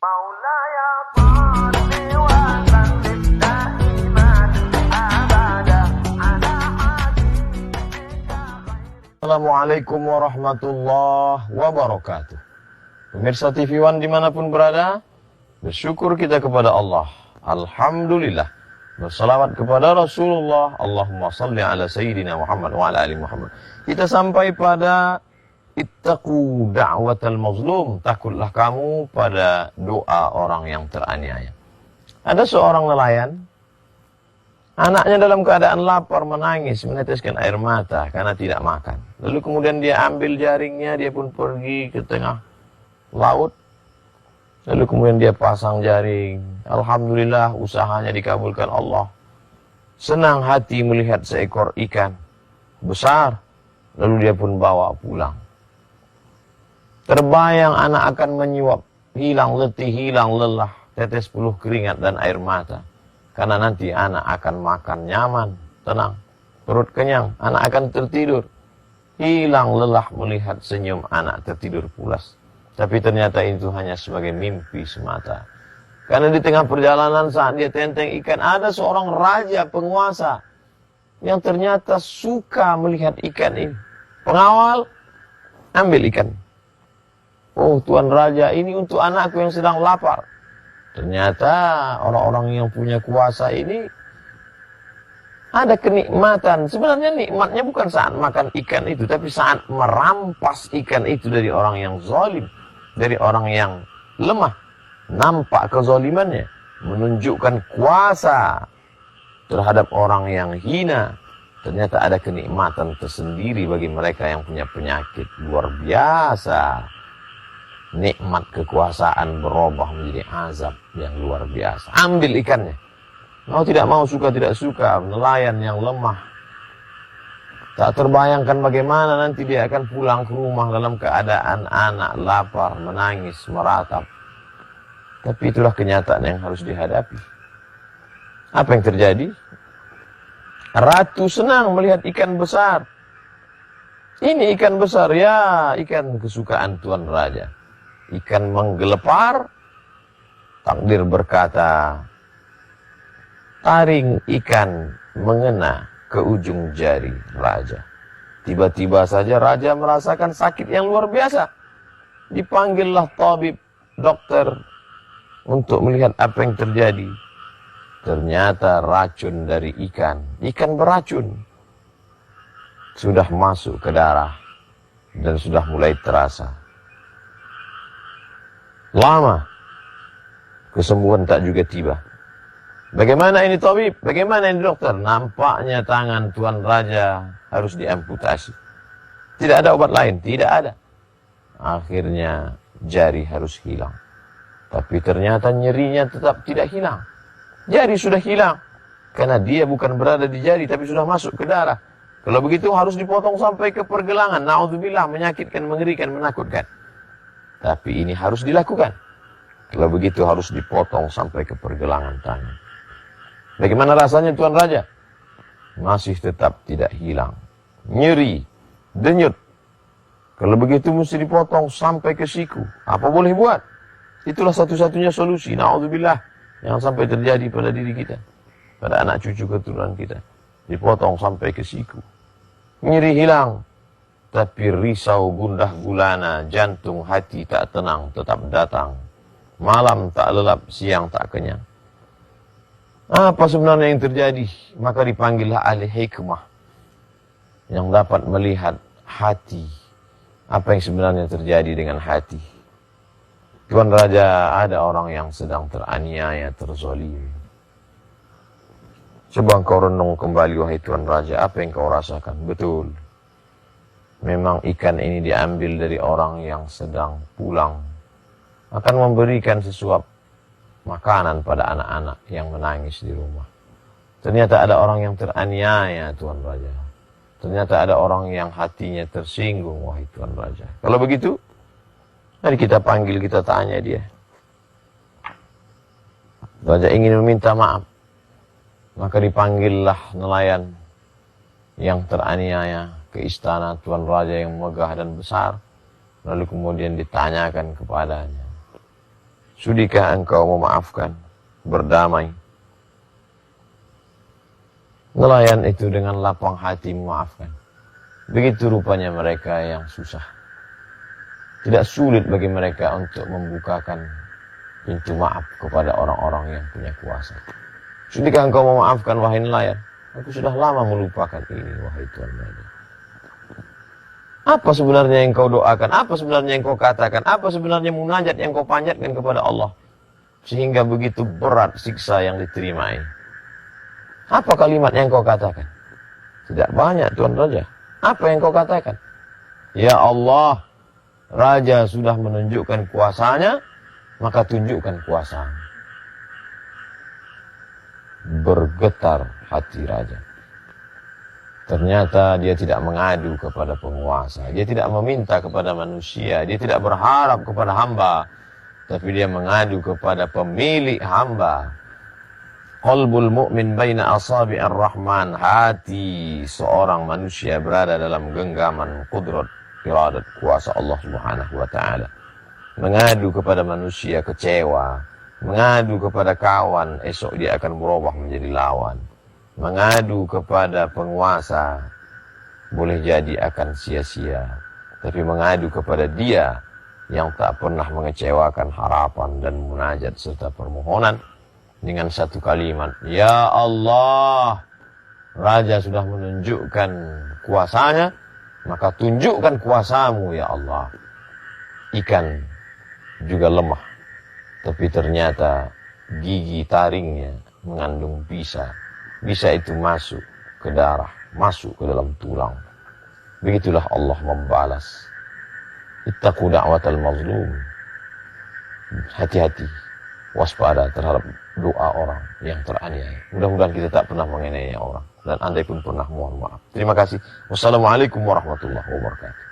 مولاي صل وسلم دائما أبدا على حبيبك Assalamualaikum warahmatullahi wabarakatuh. Pemirsa TV One dimanapun berada, bersyukur kita kepada Allah. Alhamdulillah. Bersalawat kepada Rasulullah. Allahumma salli ala Sayyidina Muhammad wa ala ali Muhammad. Kita sampai pada ittaqu da'watal mazlum. Takutlah kamu pada doa orang yang teraniaya. Ada seorang nelayan, anaknya dalam keadaan lapar, menangis, meneteskan air mata karena tidak makan. Lalu kemudian dia ambil jaringnya, dia pun pergi ke tengah laut. Lalu kemudian dia pasang jaring. Alhamdulillah, usahanya dikabulkan Allah. Senang hati melihat seekor ikan besar. Lalu dia pun bawa pulang. Terbayang anak akan menyuap, hilang letih, hilang lelah, tetes peluh keringat dan air mata. Karena nanti anak akan makan nyaman, tenang, perut kenyang, anak akan tertidur. Hilang lelah melihat senyum anak tertidur pulas. Tapi ternyata itu hanya sebagai mimpi semata. Karena di tengah perjalanan saat dia tenteng ikan, ada seorang raja penguasa yang ternyata suka melihat ikan ini. Pengawal, ambil ikan. Oh, Tuan Raja, ini untuk anakku yang sedang lapar. Ternyata orang-orang yang punya kuasa ini ada kenikmatan. Sebenarnya nikmatnya bukan saat makan ikan itu, tapi saat merampas ikan itu dari orang yang zalim, dari orang yang lemah. Nampak kezalimannya, menunjukkan kuasa terhadap orang yang hina. Ternyata ada kenikmatan tersendiri bagi mereka yang punya penyakit luar biasa. Nikmat kekuasaan berubah menjadi azab yang luar biasa. Ambil ikannya. Mau tidak mau, suka tidak suka, nelayan yang lemah. Tak terbayangkan bagaimana nanti dia akan pulang ke rumah dalam keadaan anak lapar, menangis, meratap. Tapi itulah kenyataan yang harus dihadapi. Apa yang terjadi? Ratu senang melihat ikan besar. Ini ikan besar, ya, ikan kesukaan Tuan Raja. Ikan menggelepar, takdir berkata, taring ikan mengena ke ujung jari raja. Tiba-tiba saja raja merasakan sakit yang luar biasa. Dipanggillah tabib, dokter, untuk melihat apa yang terjadi. Ternyata racun dari ikan. Ikan beracun. Sudah masuk ke darah dan sudah mulai terasa. Lama kesembuhan tak juga tiba. Bagaimana ini tabib? Bagaimana ini dokter? Nampaknya tangan Tuan Raja harus diamputasi. Tidak ada obat lain, tidak ada. Akhirnya jari harus hilang. Tapi ternyata nyerinya tetap tidak hilang. Jari sudah hilang. Karena dia bukan berada di jari, tapi sudah masuk ke darah. Kalau begitu harus dipotong sampai ke pergelangan. Na'udzubillah, menyakitkan, mengerikan, menakutkan. Tapi ini harus dilakukan. Kalau begitu harus dipotong sampai ke pergelangan tangan. Bagaimana rasanya Tuan Raja? Masih tetap tidak hilang. Nyeri, denyut. Kalau begitu mesti dipotong sampai ke siku. Apa boleh buat? Itulah satu-satunya solusi. Na'udzubillah. Yang sampai terjadi pada diri kita. Pada anak cucu keturunan kita. Dipotong sampai ke siku. Nyeri hilang. Tapi risau, gundah gulana, jantung, hati tak tenang, tetap datang. Malam tak lelap, siang tak kenyang. Apa sebenarnya yang terjadi? Maka dipanggillah ahli hikmah. Yang dapat melihat hati. Apa yang sebenarnya terjadi dengan hati. Tuan Raja, ada orang yang sedang teraniaya, terzalimi. Coba engkau renung kembali, wahai Tuan Raja, apa yang kau rasakan? Betul. Memang ikan ini diambil dari orang yang sedang pulang. Akan memberikan sesuap makanan pada anak-anak yang menangis di rumah. Ternyata ada orang yang teraniaya, Tuan Raja. Ternyata ada orang yang hatinya tersinggung, wahai Tuan Raja. Kalau begitu, mari kita panggil, kita tanya dia. Raja ingin meminta maaf. Maka dipanggillah nelayan yang teraniaya ke istana Tuan Raja yang megah dan besar. Lalu kemudian ditanyakan kepadanya. Sudikah engkau memaafkan, berdamai? Nelayan itu dengan lapang hati memaafkan. Begitu rupanya mereka yang susah. Tidak sulit bagi mereka untuk membukakan pintu maaf kepada orang-orang yang punya kuasa. Sudikah engkau memaafkan, wahai nelayan? Aku sudah lama melupakan ini, wahai Tuhan mereka. Apa sebenarnya yang kau doakan? Apa sebenarnya yang kau katakan? Apa sebenarnya munajat yang kau panjatkan kepada Allah? Sehingga begitu berat siksa yang diterima ini. Apa kalimat yang kau katakan? Tidak banyak, Tuan Raja. Apa yang kau katakan? Ya Allah, Raja sudah menunjukkan kuasanya, maka tunjukkan kuasamu. Bergetar hati Raja. Ternyata dia tidak mengadu kepada penguasa. Dia tidak meminta kepada manusia. Dia tidak berharap kepada hamba. Tapi dia mengadu kepada pemilik hamba. Qalbul mu'min baina asabi'ir rahman. Hati seorang manusia berada dalam genggaman qudrat, iradat, kuasa Allah Subhanahu wa ta'ala. Mengadu kepada manusia kecewa. Mengadu kepada kawan, esok dia akan berubah menjadi lawan. Mengadu kepada penguasa, boleh jadi akan sia-sia. Tapi mengadu kepada dia yang tak pernah mengecewakan harapan dan munajat serta permohonan dengan satu kalimat, Ya Allah, Raja sudah menunjukkan kuasanya, maka tunjukkan kuasamu ya Allah. Ikan juga lemah, tapi ternyata gigi taringnya mengandung bisa. Bisa itu masuk ke darah, masuk ke dalam tulang. Begitulah Allah membalas. Ittaqu da'watal mazlum. Hati-hati, waspada terhadap doa orang yang teraniaya. Mudah-mudahan kita tak pernah menganiaya orang. Dan andai pun pernah, mohon maaf. Terima kasih. Wassalamualaikum warahmatullahi wabarakatuh.